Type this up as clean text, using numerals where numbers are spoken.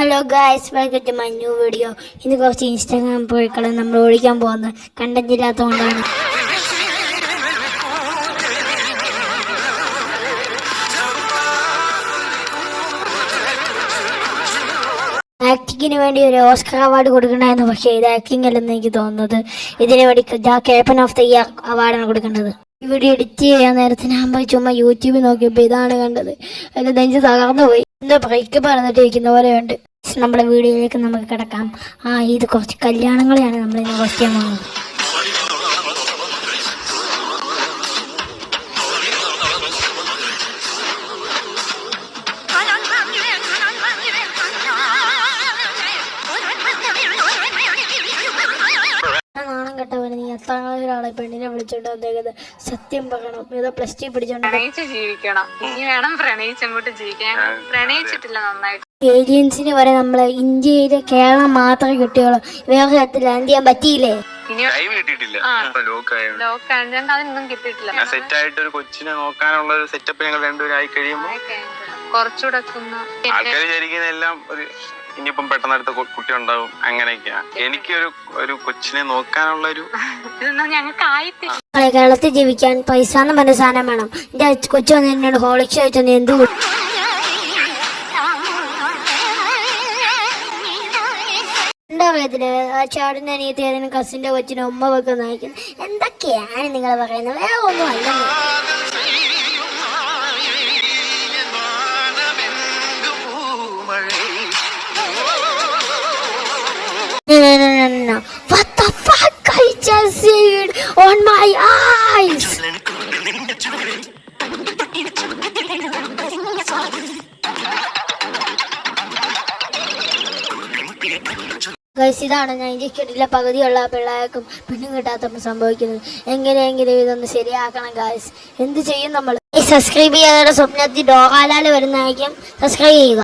Hello guys, welcome to my new video. ഇന്ന് കുറച്ച് Instagram പോയിക്കളെ നമ്മൾ ഓടിക്കാൻ പോകുന്നത് കണ്ടന്റ് ഇല്ലാത്തതുകൊണ്ടാണ്. ആക്ടിങ്ങിന് വേണ്ടി ഒരു ഓസ്കർ അവാർഡ് കൊടുക്കണ്ടായിരുന്നു, പക്ഷേ ഇത് ആക്ടിങ് അല്ലെന്ന് എനിക്ക് തോന്നുന്നത്. ഇതിന് വേണ്ടി കേപ്പൻ ഓഫ് ദ ഇയർ അവാർഡാണ് കൊടുക്കേണ്ടത്. ഈ വീഡിയോ എഡിറ്റ് ചെയ്യാൻ നേരത്തിനാകുമ്പോൾ ചുമ്മാ യൂട്യൂബിൽ നോക്കിയപ്പോൾ ഇതാണ് കണ്ടത്. അതിൽ നെഞ്ച് തകർന്നു പോയി. എന്തോ ബ്രേക്കപ്പ് നടന്നിട്ടിരിക്കുന്ന പോലെയുണ്ട്. നമ്മുടെ വീഡിയോയിലേക്ക് നമുക്ക് കിടക്കാം. ഇത് കുറച്ച് കല്യാണങ്ങളെയാണ് നമ്മൾ ഇന്ന് വാച്ച് ചെയ്യാൻ പോകുന്നത്. നാണം കെട്ടവന് നീ എത്ര ഒരാളെ പെണ്ണിനെ വിളിച്ചോണ്ട് വന്നേക്കുന്നത്? സത്യം പറയണം, ഏതോ പ്ലസ് ടു പിടിച്ചോണ്ട് ജീവിക്കണം. ഇനി വേണം പ്രണയിച്ചങ്ങോട്ട് ജീവിക്കാൻ. പ്രണയിച്ചിട്ടില്ല നന്നായിട്ട്. ഏലിയൻസിന് വരെ നമ്മളെ ഇന്ത്യയിലെ കേരളം മാത്രമേ കിട്ടിയുള്ളൂ. വേറെ സ്ഥലത്തിൽ എന്ത് ചെയ്യാൻ പറ്റിയില്ലേ? സെറ്റ് ആയിട്ട് ഒരു കൊച്ചിനെ നോക്കാനുള്ള ഒരു സെറ്റപ്പ് ഞങ്ങൾ രണ്ടുപേരും ആയി കഴിയുമ്പോൾ കുറച്ചുകൂടെ ആൾക്കാർ വിചാരിക്കുന്ന എല്ലാം ഒരു ഇനിയിപ്പം പെട്ടെന്ന് അടുത്ത കുട്ടി ഉണ്ടാവും അങ്ങനെയൊക്കെയാ. എനിക്കൊരു ഒരു കൊച്ചിനെ നോക്കാനുള്ള ഒരു ഞങ്ങൾക്ക് ആയിട്ടില്ല. കേരളത്തിൽ ജീവിക്കാൻ പൈസ എന്ന് പറഞ്ഞ സാധനം വേണം. എന്റെ കൊച്ചു വന്ന് എന്നോട് ഹോളിക്സ് ചോദിച്ചത് എന്ത് എന്താ പറയത്തില്, ആ ചേട്ടൻ്റെ അനിയത്തി ഏതെങ്കിലും കസിന്റെ കൊച്ചിനെ ഉമ്മ വെക്കുന്ന അയക്കുന്നു. എന്തൊക്കെയാണ് നിങ്ങൾ പറയുന്നത്? വേറെ ഒന്നും അല്ലെന്ന്. No. What the fuck? I just see it on my eyes. Guys, ഇതാണ് ഞാൻ ഇഞ്ചിക്കിട്ടില്ല പകുതിയുള്ള പിള്ളേർക്കും പെണ്ണും കിട്ടാത്തപ്പോൾ സംഭവിക്കുന്നത്. എങ്ങനെയെങ്കിലും ഇതൊന്ന് ശരിയാക്കണം ഗൈസ്. എന്ത് ചെയ്യും നമ്മൾ? സബ്സ്ക്രൈബ് ചെയ്യാതെ സ്വപ്നത്തിൽ ഡോറാലാൽ വരുന്നതായിരിക്കും. സബ്സ്ക്രൈബ് ചെയ്യുക.